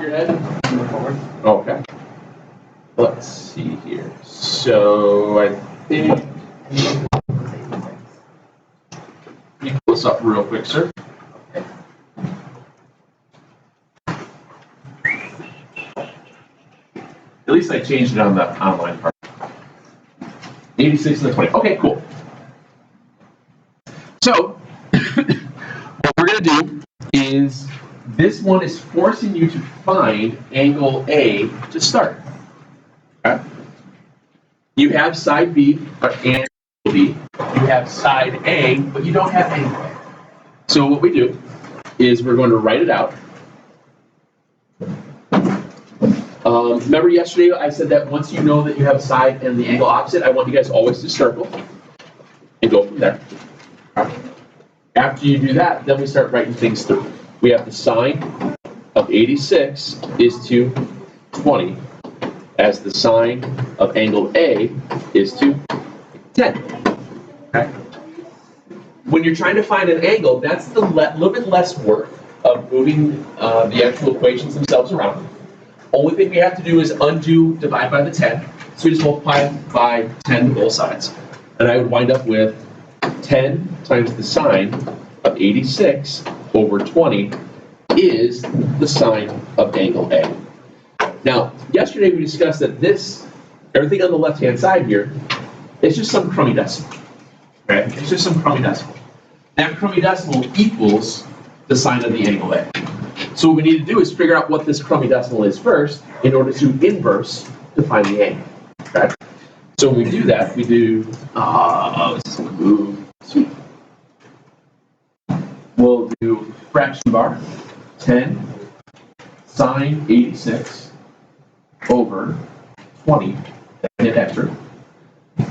Your head. Okay. Let's see here. So I think you pull this up real quick, sir. At least I changed it on the online part. 86 and the 20. Okay, cool. So what we're going to do is this one is forcing you to find angle A to start. Okay? You have side B and B. You have side A, but you don't have angle A. So what we do is we're going to write it out. Remember yesterday I said that once you know that you have a side and the angle opposite, I want you guys always to circle and go from there. After you do that, then we start writing things through. We have the sine of 86 is to 20, as the sine of angle A is to 10. Okay? When you're trying to find an angle, that's the little bit less work of moving the actual equations themselves around. Only thing we have to do is undo divide by the 10. So we just multiply by 10 to both sides. And I would wind up with 10 times the sine of 86 over 20 is the sine of angle A. Now, yesterday we discussed that everything on the left-hand side here is just some crummy decimal. Okay? It's just some crummy decimal. That crummy decimal equals the sine of the angle A. So what we need to do is figure out what this crummy decimal is first in order to inverse to find the angle. Okay? So when we do that, we do, sweet. We'll do fraction bar, 10 sine 86 over 20, hit enter.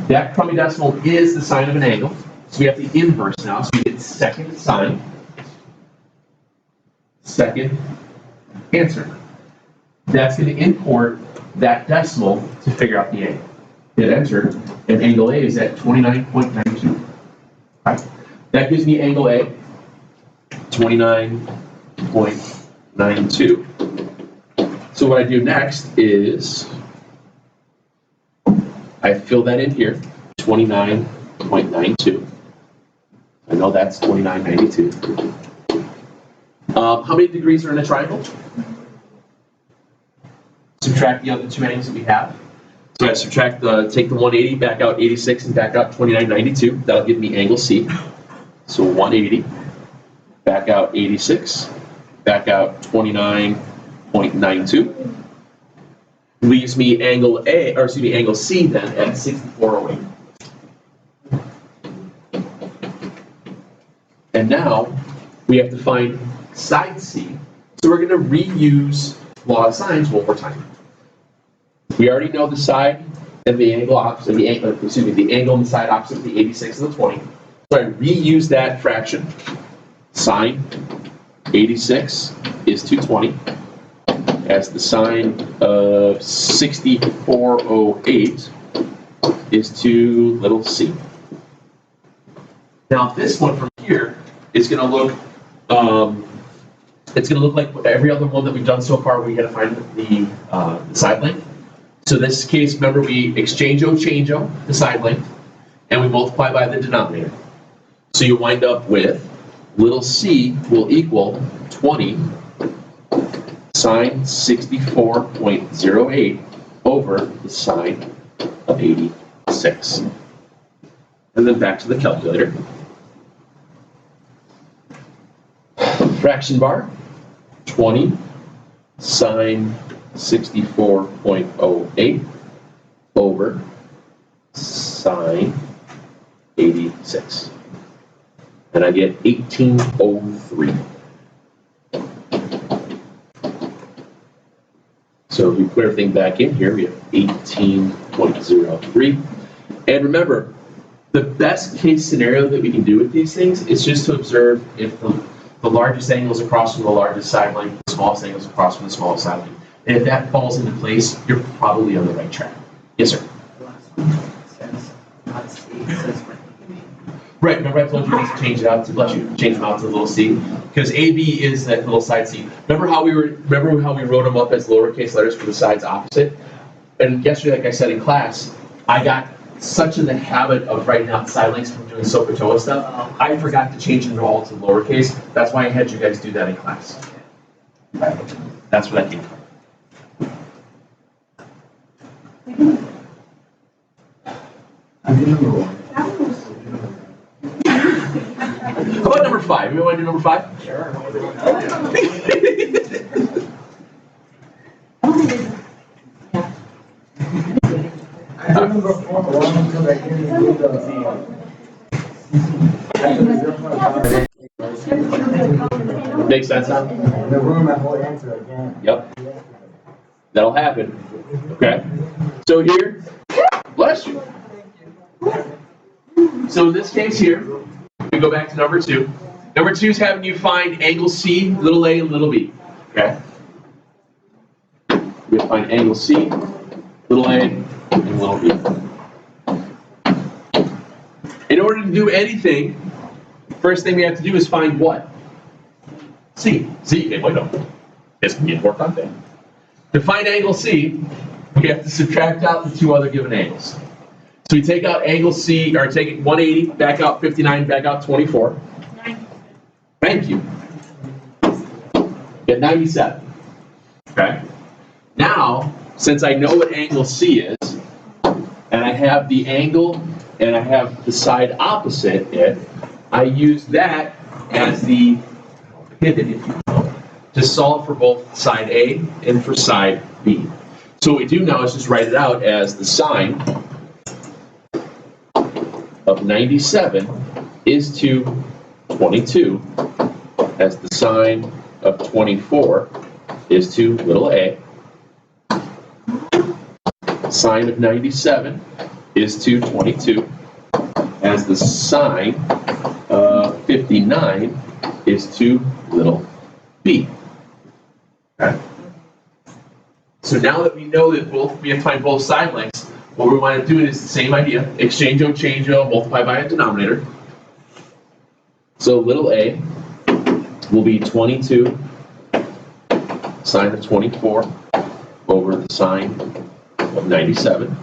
That crummy decimal is the sine of an angle, so we have the inverse now, so we get second sine, second answer. That's going to import that decimal to figure out the angle. Hit enter, and angle A is at 29.92. Right. That gives me angle A, 29.92. So what I do next is I fill that in here, 29.92. I know that's 29.92. How many degrees are in a triangle? Subtract the other two angles that we have. So I subtract take the 180, back out 86, and back out 29.92. That'll give me angle C. So 180, back out 86, back out 29.92. Leaves me angle angle C then at 6408. And now we have to find side C. So we're going to reuse law of sines one more time. We already know the side and the angle opposite, the angle and the side opposite of the 86 and the 20. So I reuse that fraction. Sine 86 is 220 as the sine of 6408 is 2 little c. Now this one from here is going to look it's going to look like every other one that we've done so far. We got to find the side length. So in this case, remember we change the side length, and we multiply by the denominator. So you wind up with little c will equal 20 sine 64.08 over the sine of 86. And then back to the calculator. Fraction bar, 20 sine 64.08 over sine 86. And I get 1803. So if we put everything back in here, we have 18.03. And remember, the best case scenario that we can do with these things is just to observe if the largest angle is across from the largest side length, the smallest angle is across from the smallest side length. And if that falls into place, you're probably on the right track. Yes, sir? The last one says not C, it says what? Right, remember I told you to change it out to let you change them out to a little c? Because AB is that little side c. Remember how we wrote them up as lowercase letters for the sides opposite? And yesterday, like I said in class, I got such in the habit of writing out side lengths from doing SOHCAHTOA stuff, I forgot to change them all to lowercase. That's why I had you guys do that in class. That's where that came from. How about number 5? You want to do number 5? Sure. I remember for a while until I didn't do the. Makes sense now? The room, my whole answer again. Yep. That'll happen. Okay? So here, bless you. So in this case here, we go back to number 2. Number 2 is having you find angle C, little a, and little b. Okay? We find angle C, little a, and little b. In order to do anything, first thing we have to do is find what? C. C, okay, wait, no. It's going to get worked on thing. To find angle C, we have to subtract out the 2 other given angles. So we take out angle C, or take it 180, back out 59, back out 24. Thank you. Get 97. Okay? Now, since I know what angle C is, and I have the angle, and I have the side opposite it, I use that as the pivot, if you will, to solve for both side A and for side B. So what we do now is just write it out as the sine of 97 is to 22, as the sine of 24 is to little a. Sine of 97 is to 22, as the sine of 59 is to little b. Okay. So now that we know that we have to find both side lengths, what we want to do is the same idea. Exchange-o, change-o, multiply by a denominator. So little a will be 22 sine of 24 over the sine of 97.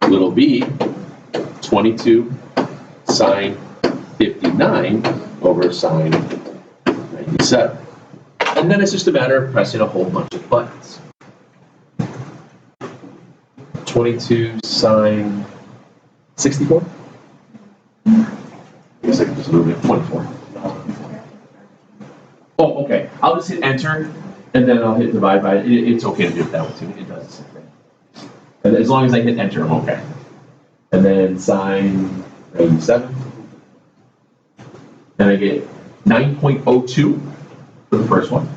Little b, 22 sine 59 over sine 97. And then it's just a matter of pressing a whole bunch of buttons. 22 sine 64? Yes, I can just move it 24. Oh, okay. I'll just hit enter, and then I'll hit divide by it. It's okay to do it that way too. It does the same thing. And as long as I hit enter, I'm okay. And then sine 97. And I get 9.02 for the first one.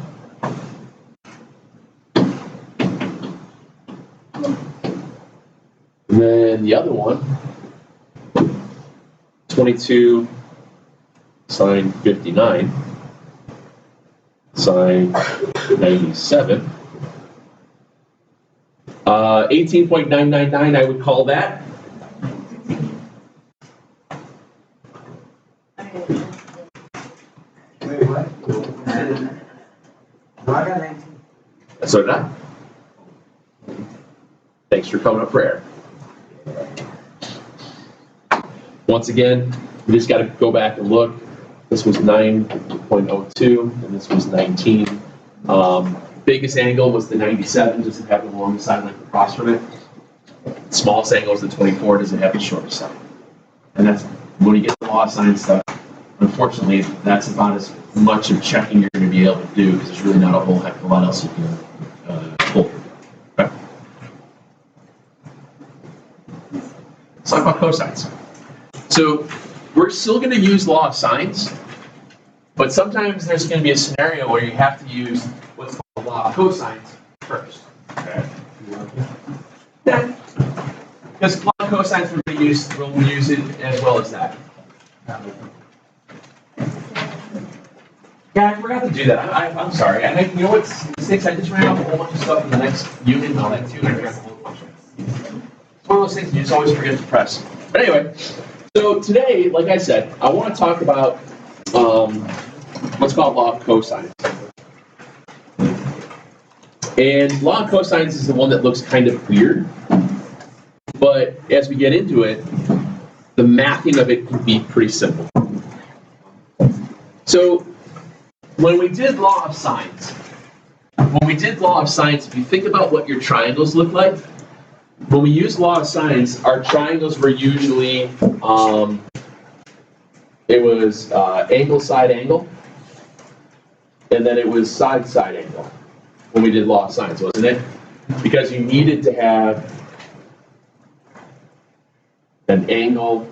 And then the other one, 22 sine 59, sine 97. 18.999, I would call that. Wait, what? No, I got 19. So did I. Thanks for coming up for air. Once again, we just got to go back and look. This was 9.02, and this was 19. Biggest angle was the 97, does it have the longest side length across from it? Smallest angle is the 24, does it have the shortest side? And that's, when you get the law of science stuff, unfortunately, that's about as much of checking you're going to be able to do, because there's really not a whole heck of a lot else you can pull. Okay. Let's talk about cosines. So we're still going to use law of sines, but sometimes there's going to be a scenario where you have to use what's called law of cosines first. Okay. Yeah. Because law of cosines we'll use it as well as that. Yeah, I forgot to do that. I'm sorry. And you know what's mistakes? I just ran off a whole bunch of stuff in the next unit and all that too. And I forgot the whole bunch. It's one of those things you just always forget to press. But anyway, So today, like I said, I want to talk about what's called law of cosines. And law of cosines is the one that looks kind of weird, but as we get into it, the mathing of it can be pretty simple. So when we did law of sines, if you think about what your triangles look like, when we use law of sines, our triangles were usually, it was angle, side, angle, and then it was side, side, angle when we did law of sines, wasn't it? Because you needed to have an angle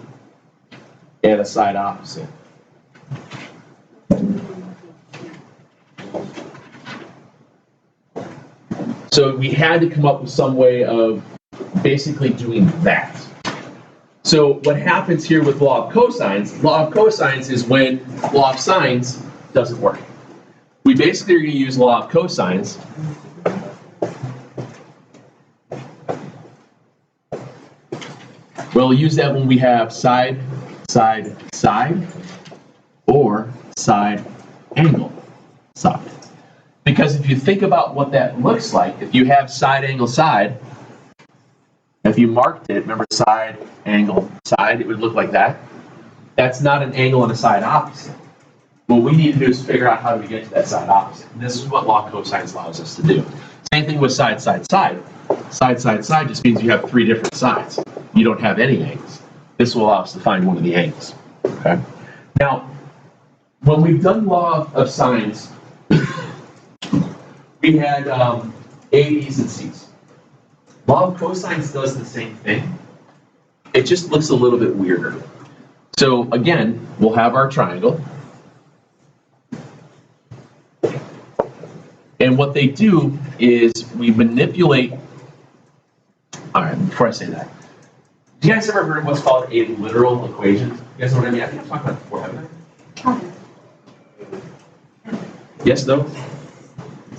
and a side opposite. So we had to come up with some way of basically doing that. So what happens here with law of cosines is when law of sines doesn't work. We basically are going to use law of cosines we'll use that when we have side, side, side, or side, angle, side. Because if you think about what that looks like, if you have side, angle, side, if you marked it, remember side, angle, side, it would look like that. That's not an angle and a side opposite. What we need to do is figure out how do we get to that side opposite. And this is what law of cosines allows us to do. Same thing with side, side, side. Side, side, side just means you have three different sides. You don't have any angles. This will allow us to find one of the angles. Okay. Now, when we've done law of sines, we had A, B's, and C's. Law of cosines does the same thing. It just looks a little bit weirder. So again, we'll have our triangle. And what they do is we manipulate. All right, before I say that, do you guys ever heard of what's called a literal equation? You guys know what I mean? I think I've talked about it before, haven't I? Yes, no?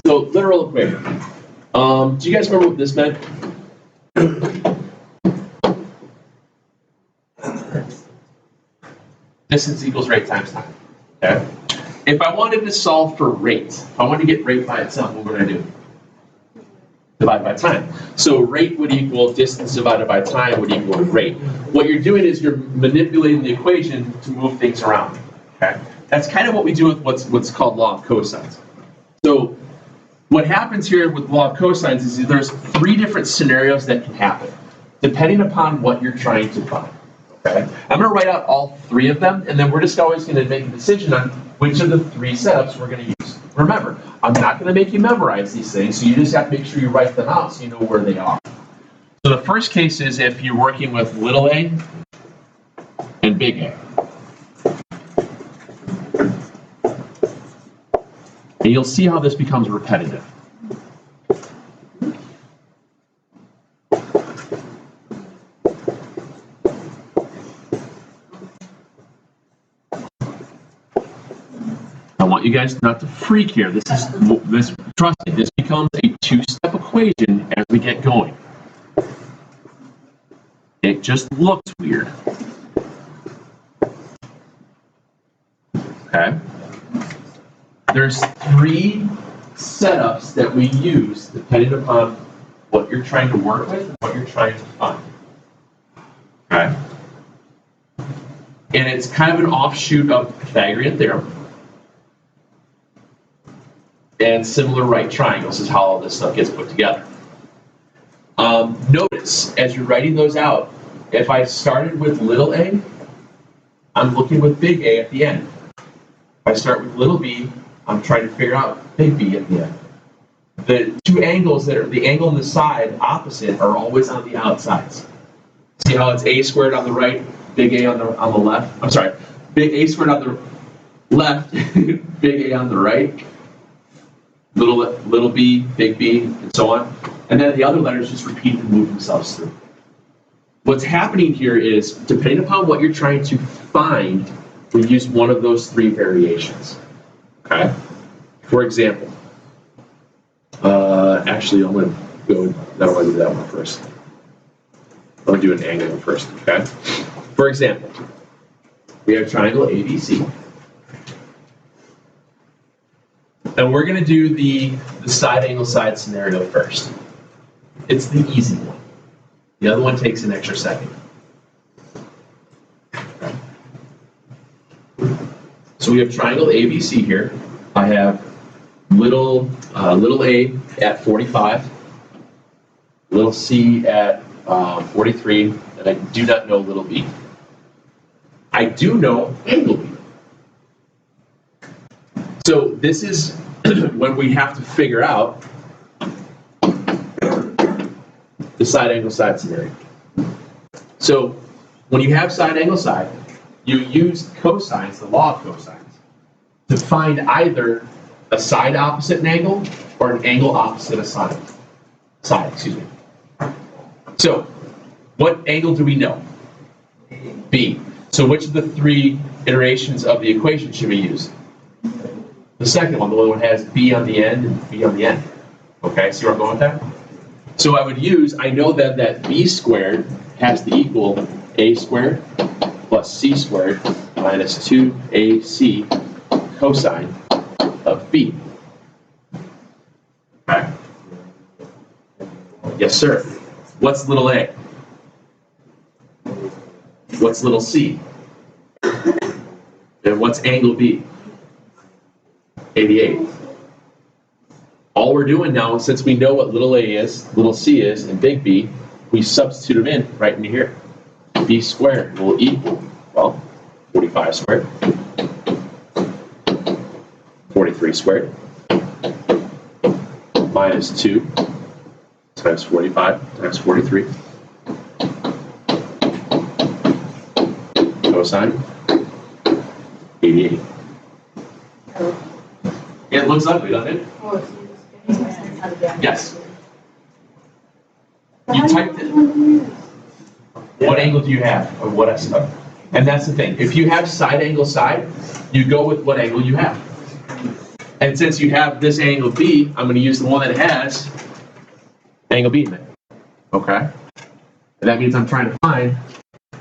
So, literal equation. Do you guys remember what this meant? Distance equals rate times time. Okay? If I wanted to solve for rate, if I wanted to get rate by itself, what would I do? Divide by time. So rate would equal distance divided by time would equal rate. What you're doing is you're manipulating the equation to move things around. Okay? That's kind of what we do with what's called law of cosines. So what happens here with law of cosines is there's three different scenarios that can happen, depending upon what you're trying to find. Okay? I'm going to write out all three of them, and then we're just always going to make a decision on which of the three setups we're going to use. Remember, I'm not going to make you memorize these things, so you just have to make sure you write them out so you know where they are. So the first case is if you're working with little a and big A. And you'll see how this becomes repetitive. I want you guys not to freak here. Trust me, this becomes a two-step equation as we get going. It just looks weird. Okay? There's three setups that we use depending upon what you're trying to work with and what you're trying to find. Okay? And it's kind of an offshoot of the Pythagorean theorem. And similar right triangles is how all this stuff gets put together. Notice, as you're writing those out, if I started with little a, I'm looking with big A at the end. If I start with little b, I'm trying to figure out big B at the end. The two angles that are the angle and the side opposite are always on the outsides. See how it's a squared on the right, big A on the left? I'm sorry, big A squared on the left, big A on the right. Little b, big B, and so on. And then the other letters just repeat and move themselves through. What's happening here is, depending upon what you're trying to find, we use one of those three variations. Okay? For example, actually, I'm going to go, no, I'm going to do that one first. I'm going to do an angle one first, okay? For example, we have triangle ABC. And we're going to do the side angle side scenario first. It's the easy one. The other one takes an extra second. So we have triangle ABC here. I have little a at 45, little c at 43, and I do not know little b. I do know angle b. So this is when we have to figure out the side angle side scenario. So when you have side angle side, you use cosines, the law of cosines, to find either a side opposite an angle or an angle opposite a side. So what angle do we know? B. So which of the three iterations of the equation should we use? The second one, the one that has b on the end and b on the end. Okay, see where I'm going with that? So I know that b squared has to equal a squared plus c squared minus 2ac cosine of b. Okay. Yes, sir. What's little a? What's little c? And what's angle b? 88. All we're doing now, since we know what little a is, little c is, and big B, we substitute them in right into here. B squared will equal, well, 45 squared, 43 squared, minus 2 times 45 times 43, cosine 88. It looks ugly, doesn't it? Yes. You typed it. What angle do you have? Or what? And that's the thing. If you have side angle side, you go with what angle you have. And since you have this angle B, I'm going to use the one that has angle B in it. Okay? And that means I'm trying to find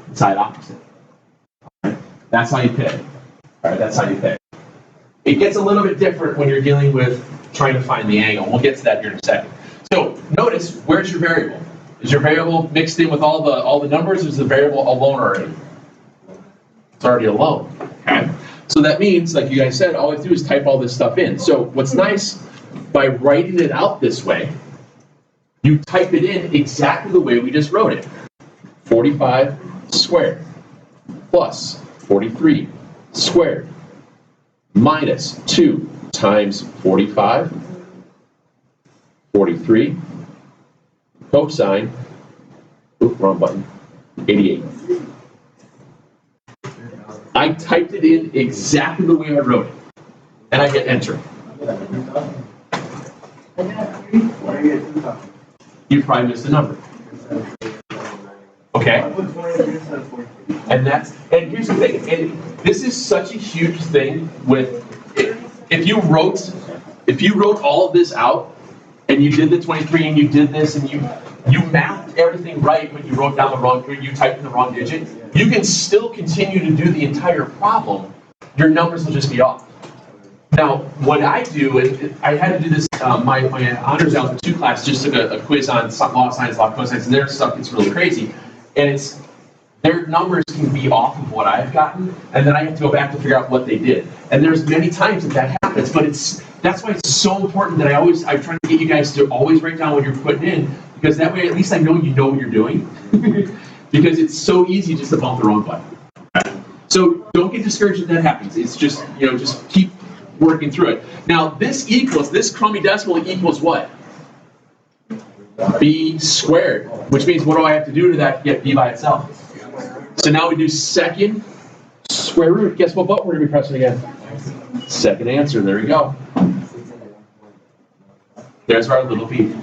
the side opposite. Right? That's how you pick. All right, that's how you pick. It gets a little bit different when you're dealing with trying to find the angle. We'll get to that here in a second. So notice, where's your variable? Is your variable mixed in with all the numbers, or is the variable alone already? It's already alone. Okay. So that means, like you guys said, all I have to do is type all this stuff in. So what's nice, by writing it out this way, you type it in exactly the way we just wrote it. 45 squared plus 43 squared minus 2 times 45, 43, cosine, wrong button, 88. I typed it in exactly the way I wrote it, and I hit enter. You probably missed a number. Okay? And here's the thing, and this is such a huge thing with, if you wrote all of this out, and you did the 23 and you did this and you mapped everything right, but you wrote down the wrong, you typed in the wrong digit, you can still continue to do the entire problem. Your numbers will just be off. Now, what I do, and I had to do this, my honors algebra 2 class just took a quiz on law of sines, law of cosines, and their stuff gets really crazy. And their numbers can be off of what I've gotten, and then I have to go back to figure out what they did. And there's many times that happens, but that's why it's so important that I try to get you guys to always write down what you're putting in, because that way at least I know you know what you're doing. Because it's so easy just to bump the wrong button. Okay? So don't get discouraged if that happens. It's just, just keep working through it. Now this crummy decimal equals what? B squared, which means what do I have to do to that to get B by itself? So now we do second square root. Guess what button we're going to be pressing again? Second answer. There we go. There's our little b.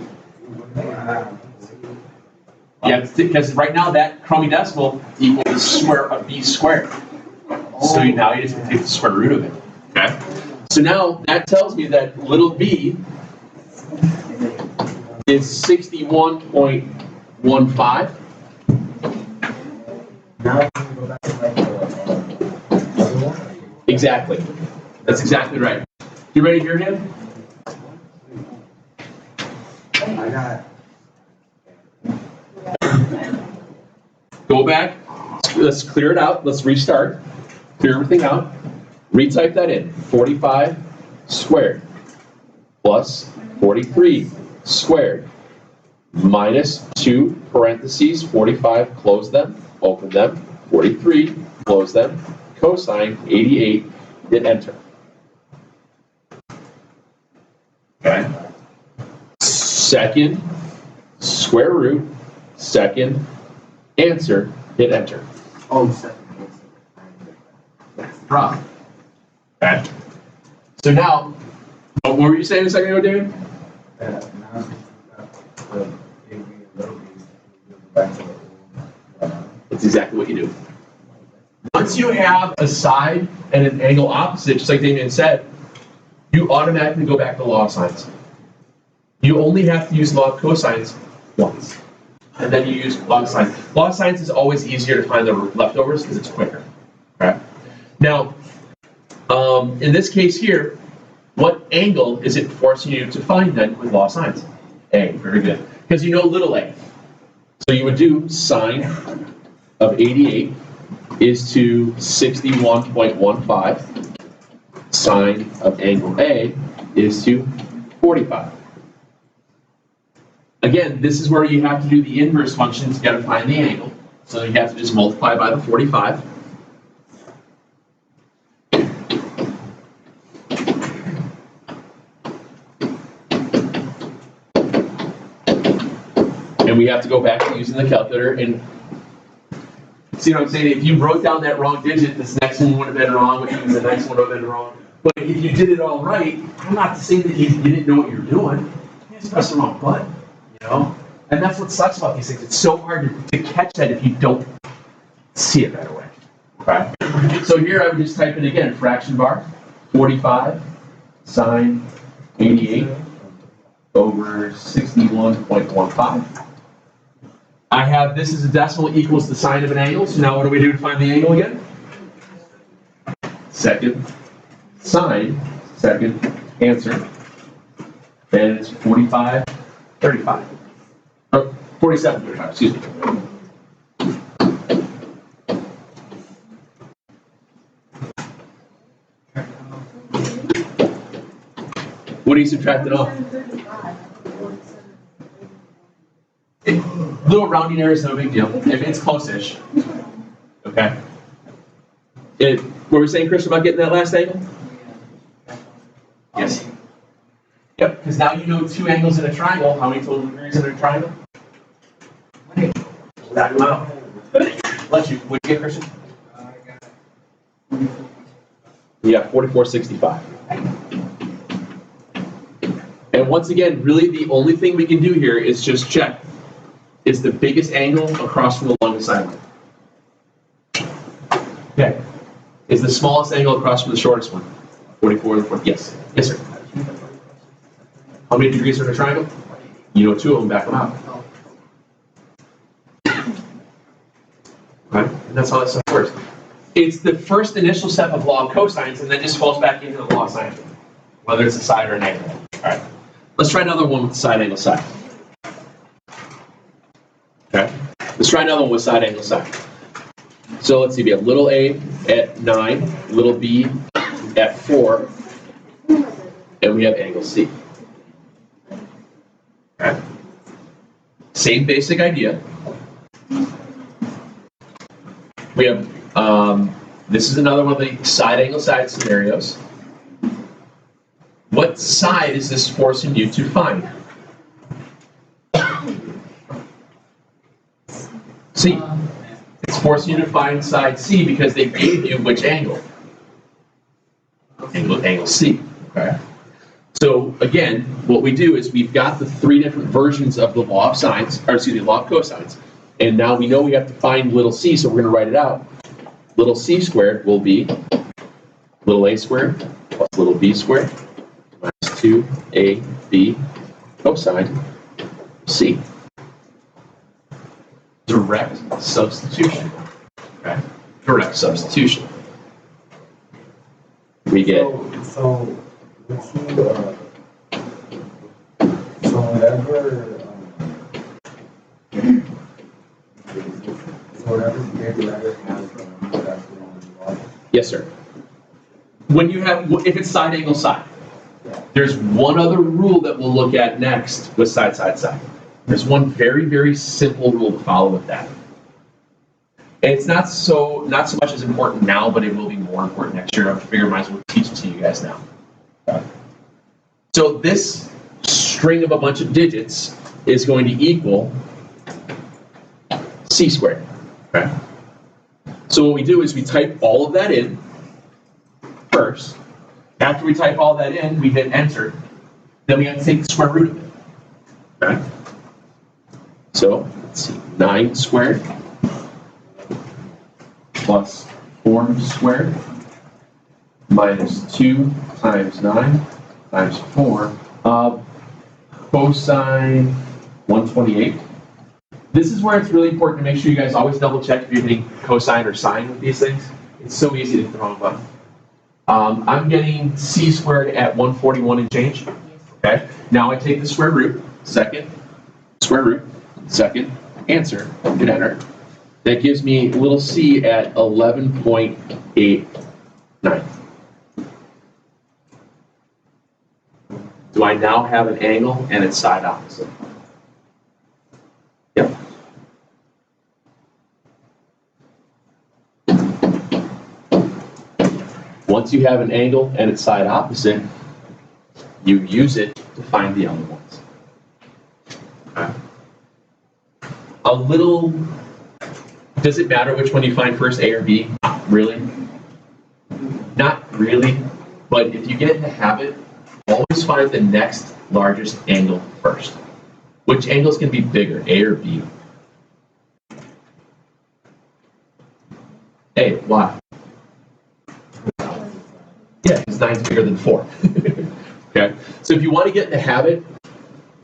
Yeah, because right now that crummy decimal equals the square of b squared. So now you just take the square root of it. Okay? So now that tells me that little b is 61.15. now can we go back to like the other one? Exactly. That's exactly right. You ready to hear him? I got. Go back. Let's clear it out. Let's restart. Clear everything out. Retype that in. 45 squared plus 43 squared minus 2 parentheses 45, close them, open them, 43, close them, cosine 88, hit enter. Okay. Second square root, second answer, hit enter. Oh, second. That's the problem. Okay. So now, what were you saying a second ago, David? Now the big and little b, we go back to the old. That's exactly what you do. Once you have a side and an angle opposite, just like Damien said, you automatically go back to law of sines. You only have to use law of cosines once. And then you use law of sines. Law of sines is always easier to find the leftovers because it's quicker. Okay? Now, in this case here, what angle is it forcing you to find then with law of sines? A, very good. Because you know little a. So you would do sine of 88 is to 61.15. Sine of angle A is to 45. Again, this is where you have to do the inverse function to get to find the angle. So you have to just multiply by the 45. And we have to go back to using the calculator and see what I'm saying? If you wrote down that wrong digit, this next one would have been wrong, which means the next one would have been wrong. But if you did it all right, I'm not saying that you didn't know what you were doing. You just pressed the wrong button, you know? And that's what sucks about these things. It's so hard to catch that if you don't see it right away. Okay? So here I would just type in again, fraction bar, 45 sine 88 over 61.15. I have this as a decimal equals the sine of an angle, so now what do we do to find the angle again? Second sine, second answer, and it's 45/35. Or 47/35, excuse me. What are you subtracting off? Little rounding error is no big deal. If it's close-ish. Okay. What were we saying, Chris, about getting that last angle? Yes. Yep, because now you know two angles in a triangle. How many total degrees in a triangle? That amount. Bless you. What'd you get, Christian? You got 44/65. And once again, really the only thing we can do here is just check. Is the biggest angle across from the longest side line? Okay. Is the smallest angle across from the shortest one? 44 and 40. Yes. Yes, sir. How many degrees are in a triangle? You know two of them, back them out. Okay? And that's how that stuff works. It's the first initial step of law of cosines, and then just falls back into the law of sine, whether it's a side or an angle. All right. Let's try another one with the side angle side. Okay. Let's try another one with side angle side. So let's see, we have little a at 9, little b at 4, and we have angle C. Okay. Same basic idea. We have, this is another one of the side angle side scenarios. What side is this forcing you to find? C. It's forcing you to find side C because they gave you which angle? Angle C. Okay. So again, what we do is we've got the three different versions of the law of sines, or excuse me, law of cosines. And now we know we have to find little c, so we're going to write it out. Little c squared will be little a squared plus little b squared minus 2ab cosine c. Direct substitution. Okay. direct substitution. We get, So whatever, whatever big letter has the number, that's the one you want. yes, sir. When you have, if it's side, angle, side, there's one other rule that we'll look at next with side, side, side. There's one very, very simple rule to follow with that. And it's not so much as important now, but it will be more important next year. I figure I might as well teach it to you guys now. So this string of a bunch of digits is going to equal c squared. Okay? So what we do is we type all of that in first. After we type all that in, we hit enter. Then we have to take the square root of it. Okay? So let's see, 9 squared plus 4 squared minus 2 times 9 times 4 of cosine 128. This is where it's really important to make sure you guys always double check if you're getting cosine or sine with these things. It's so easy to hit the wrong button. I'm getting c squared at 141 and change. Okay. Now I take the square root, second, square root, second, answer, hit enter. That gives me little c at 11.89. Do I now have an angle and its side opposite? Yep. Once you have an angle and its side opposite, you use it to find the other ones. Okay. A little, does it matter which one you find first, A or B? Not really. Not really, but if you get in the habit, always find the next largest angle first. Which angles can be bigger, A or B? A, why? Yeah, because 9 is bigger than 4. Okay, so if you want to get in the habit,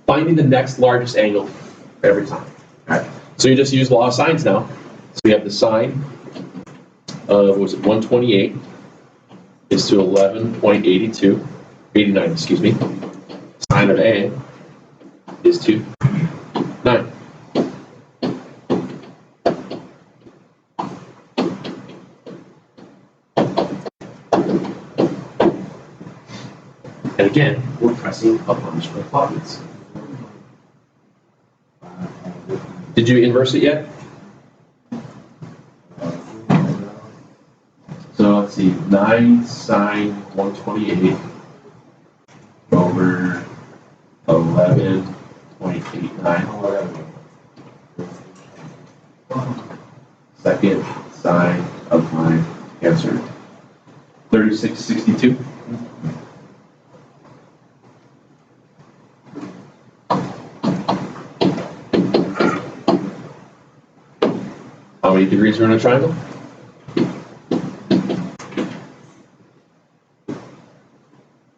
finding the next largest angle every time. Okay. So you just use law of sines now. So we have the sine of, what was it, 128 is to 11.82, 89, excuse me. Sine of A is to 9. And again, we're pressing a bunch of buttons. Did you inverse it yet? So let's see, 9 sine 128 over 11.89. Second sine of my answer, 3662. How many degrees are in a triangle?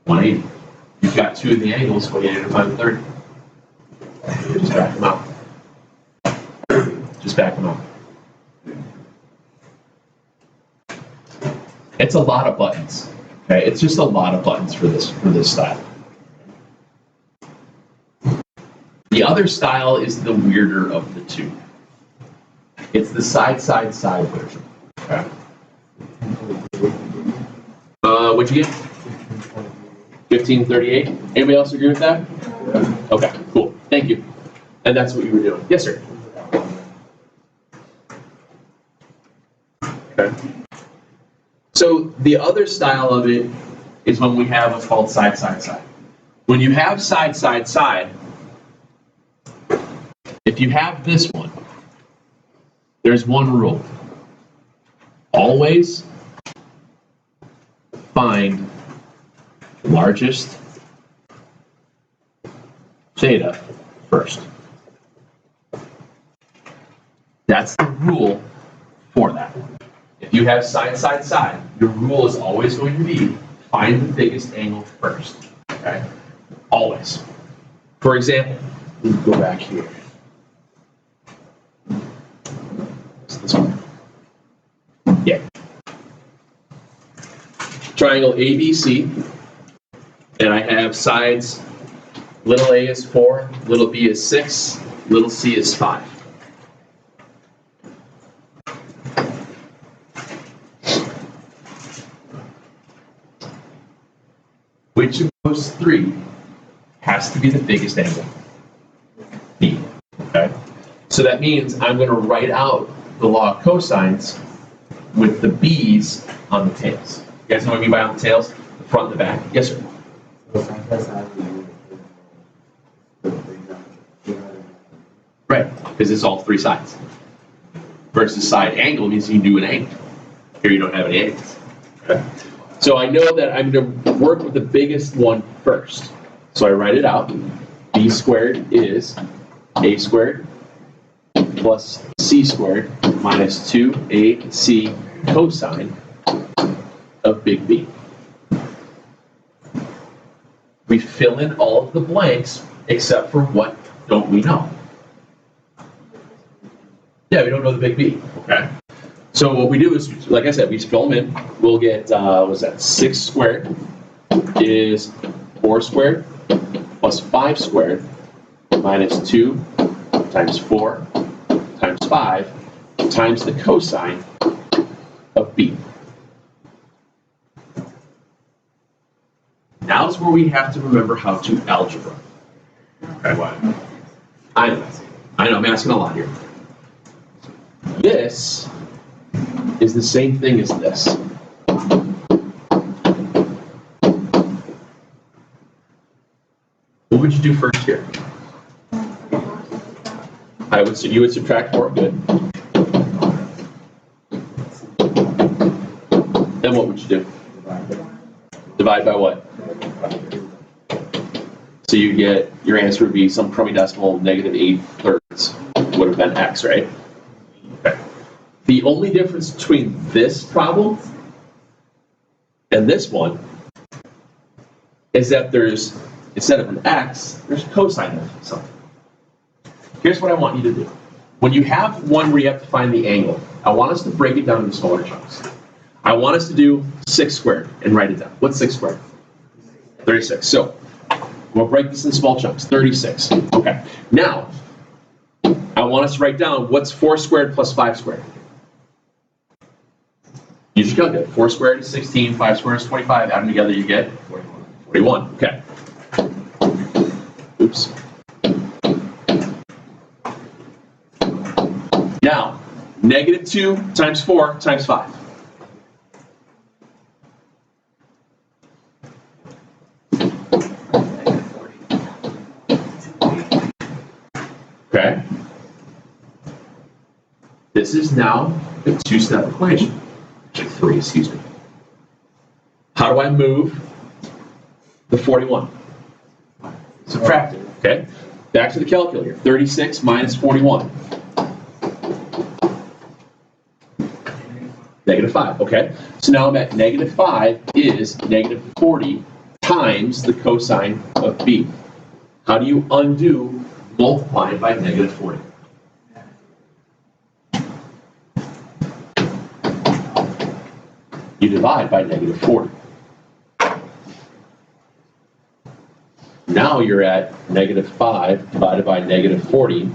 180. You've got 2 of the angles, what do you need to find the third? Just back them out. Just back them out. It's a lot of buttons. Okay, it's just a lot of buttons for this style. The other style is the weirder of the two. It's the side, side, side version. Okay. What'd you get? 1538. Anybody else agree with that? Okay, cool. Thank you. And that's what you were doing. Yes, sir. Okay. So the other style of it is when we have what's called side, side, side. When you have side, side, side, if you have this one, there's one rule. Always find the largest theta first. That's the rule for that. If you have side, side, side, your rule is always going to be find the biggest angle first. Okay? Always. For example, let me go back here. It's this one. Yeah. triangle ABC, and I have sides, little a is 4, little b is 6, little c is 5. Which of those three has to be the biggest angle? B. Okay? So that means I'm going to write out the law of cosines with the b's on the tails. You guys know what I mean by on the tails? The front and the back. Yes, sir? Right, because it's all three sides. Versus side angle means you do an angle. Here you don't have any angles. Okay. So I know that I'm going to work with the biggest one first. So I write it out. B squared is a squared plus c squared minus 2ac cosine of big B. We fill in all of the blanks except for what don't we know. Yeah, we don't know the big B. Okay. So what we do is, like I said, we just fill them in. We'll get, what's that, 6 squared is 4 squared plus 5 squared minus 2 times 4 times 5 times the cosine of B. Now is where we have to remember how to algebra. Okay, what? I know, I'm asking a lot here. This is the same thing as this. What would you do first here? You would subtract 4, good. Then what would you do? Divide by what? So you get, your answer would be some crummy decimal, -8/3 would have been x, right? Okay. The only difference between this problem and this one is that there's, instead of an x, there's a cosine of something. Here's what I want you to do. When you have one where you have to find the angle, I want us to break it down into smaller chunks. I want us to do 6 squared and write it down. What's 6 squared? 36. So we'll break this in small chunks. 36. Okay. Now, I want us to write down what's 4 squared plus 5 squared. You just calculate. 4 squared is 16, 5 squared is 25. Add them together, you get 41. Okay. Oops. Now, -2 times 4 times 5. Okay. This is now a 2-step equation. Actually 3, excuse me. How do I move the 41? Subtract it, okay? Back to the calculator. 36 minus 41. -5, okay? So now I'm at -5 is -40 times the cosine of B. How do you undo multiplying by -40? You divide by -40. Now you're at -5 divided by -40.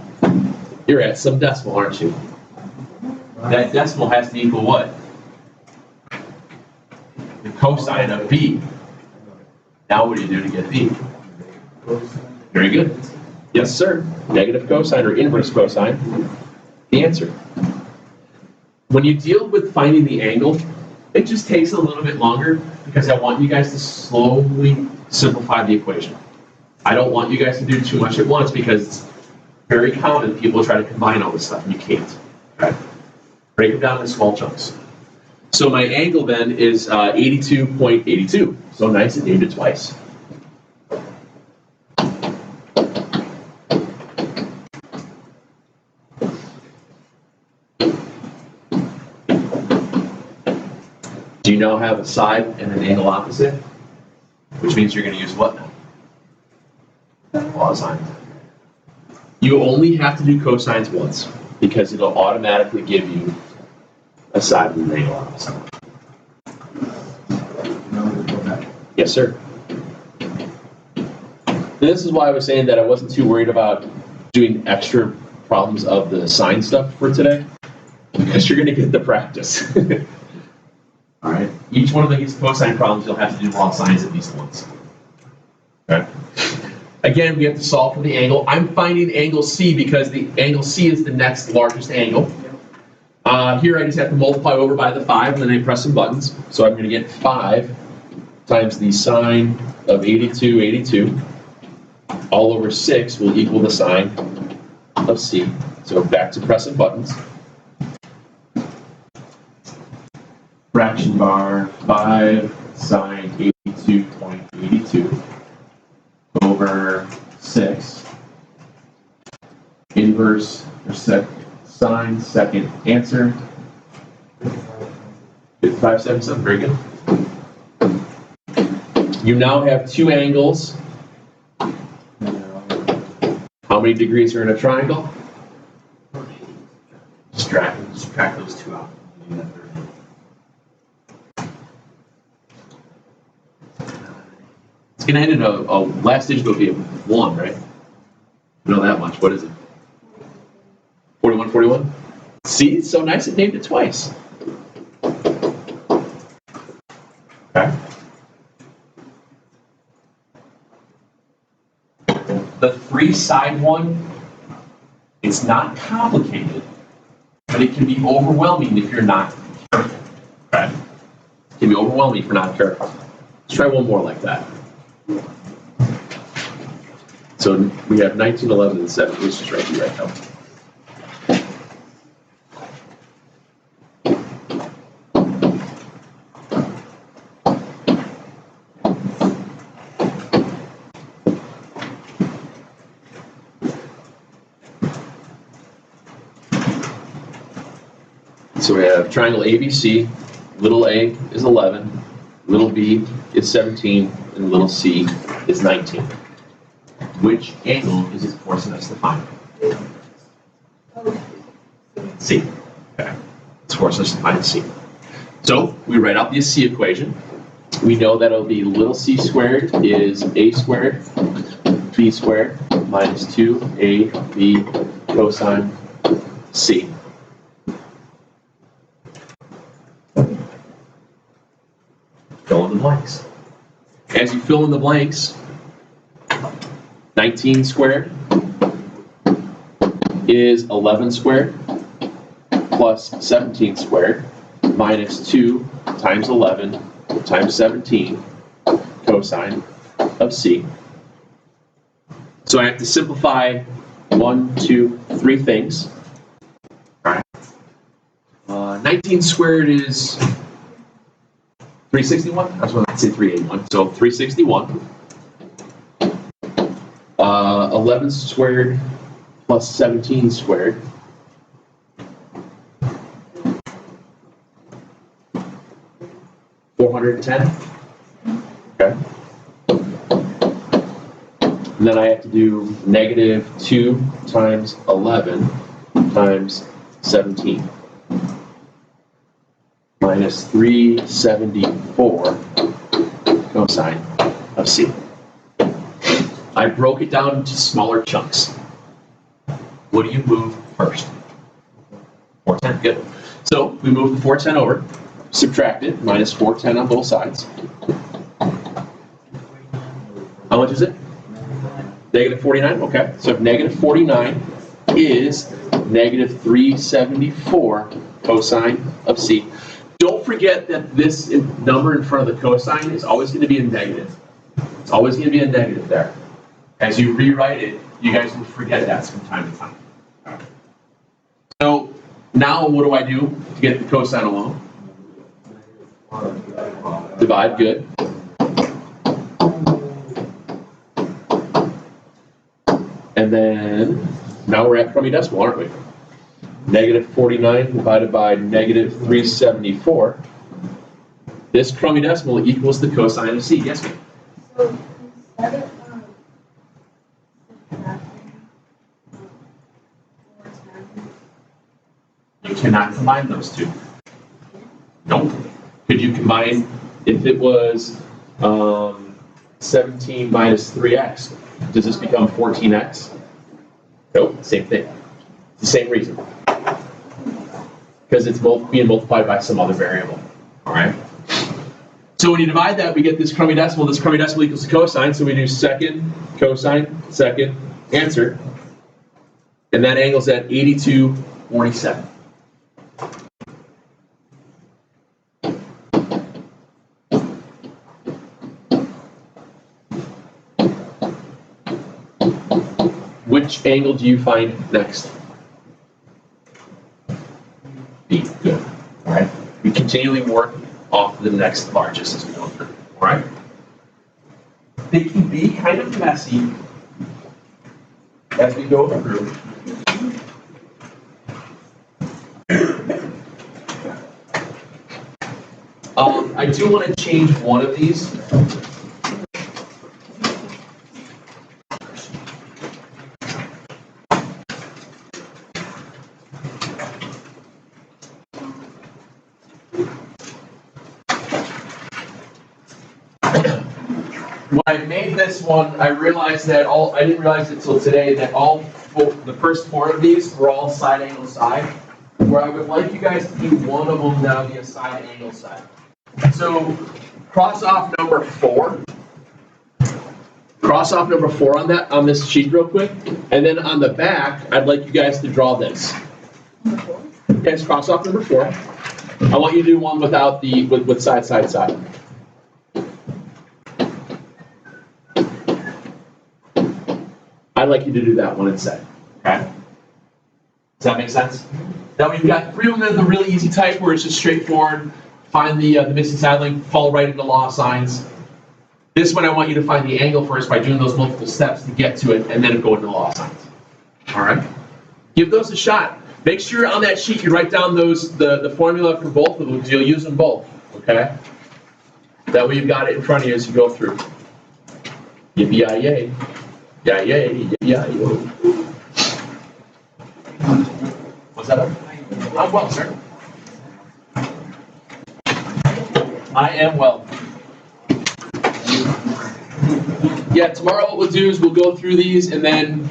You're at some decimal, aren't you? That decimal has to equal what? The cosine of B. Now what do you do to get B? Very good. Yes, sir. Negative cosine or inverse cosine. The answer. When you deal with finding the angle, it just takes a little bit longer because I want you guys to slowly simplify the equation. I don't want you guys to do too much at once because it's very common people try to combine all this stuff and you can't. Okay? Break it down in small chunks. So my angle then is 82.82. So nice, it named it twice. Do you now have a side and an angle opposite? Which means you're going to use what now? Cosine. You only have to do cosines once because it'll automatically give you a side and an angle opposite. Yes, sir. And this is why I was saying that I wasn't too worried about doing extra problems of the sine stuff for today, because you're going to get the practice. All right. Each one of these cosine problems, you'll have to do raw sines at least once. Okay. Again, we have to solve for the angle. I'm finding angle C because the angle C is the next largest angle. Here I just have to multiply over by the 5 and then I press some buttons. So I'm going to get 5 times the sine of 82 all over 6 will equal the sine of C. So back to pressing buttons. Fraction bar 5 sine 82.82 over 6 inverse or sine second answer 5577. Very good. You now have two angles. How many degrees are in a triangle? Subtract those two out. It's going to end in a last digit will be a 1, right? You know that much. What is it? 41? See, it's so nice it named it twice. Okay. The 3-side one, it's not complicated, but it can be overwhelming if you're not careful. Okay? It can be overwhelming if you're not careful. Let's try one more like that. So we have 19, 11, and 7. Let's just write you right now. So we have triangle ABC, little a is 11, little b is 17, and little c is 19. Which angle is it forcing us to find? C. Okay. It's forcing us to find C. So we write out the C equation. We know that it'll be little c squared is a squared, b squared, minus 2ab cosine C. Fill in the blanks. As you fill in the blanks, 19 squared is 11 squared plus 17 squared minus 2 times 11 times 17 cosine of C. So I have to simplify 1, 2, 3 things. All right. 19 squared is 361? I was going to say 381. So 361. 11 squared plus 17 squared. $410. Okay. And then I have to do negative 2 times 11 times 17. Minus 374 cosine of C. I broke it down into smaller chunks. What do you move first? 410, good. So we move the 410 over, subtract it, minus 410 on both sides. How much is it? Negative 49, okay. So if negative 49 is negative 374 cosine of C. Don't forget that this number in front of the cosine is always going to be a negative. It's always going to be a negative there. As you rewrite it, you guys will forget that from time to time. So now what do I do to get the cosine alone? Divide, good. And then, now we're at crummy decimal, aren't we? Negative 49 divided by negative 374. This crummy decimal equals the cosine of C. Yes, ma'am? So instead of You cannot combine those two. Nope. Could you combine, if it was 17 minus 3x. Does this become 14x? Nope, same thing. It's the same reason. Because it's both being multiplied by some other variable. All right? So when you divide that, we get this crummy decimal. This crummy decimal equals the cosine, so we do second, cosine, second, answer. And that angle's at 82.47. Which angle do you find next? B. Good. All right. We continually work off the next largest as we go through. All right. They can be kind of messy as we go through. I do want to change one of these. When I made this one, I realized that I didn't realize it till today, that the first 4 of these were all side angle side, where I would like you guys to do one of them now be a side angle side. So cross off number 4. Cross off number 4 on this sheet real quick, and then on the back, I'd like you guys to draw this. Okay, so cross off number 4. I want you to do one without with side, side, side. I'd like you to do that one instead. Okay? Does that make sense? Now we've got 3 of them, the really easy type where it's just straightforward. Find the missing side length, fall right into law of sines. This one I want you to find the angle first by doing those multiple steps to get to it, and then go into the law of sines. All right? Give those a shot. Make sure on that sheet you write down the formula for both of them, because you'll use them both. Okay? That way you've got it in front of you as you go through. Yippee-yi-yay. Yeah, yeah. What's that? I'm well, sir. I am well. Yeah, tomorrow what we'll do is we'll go through these, and then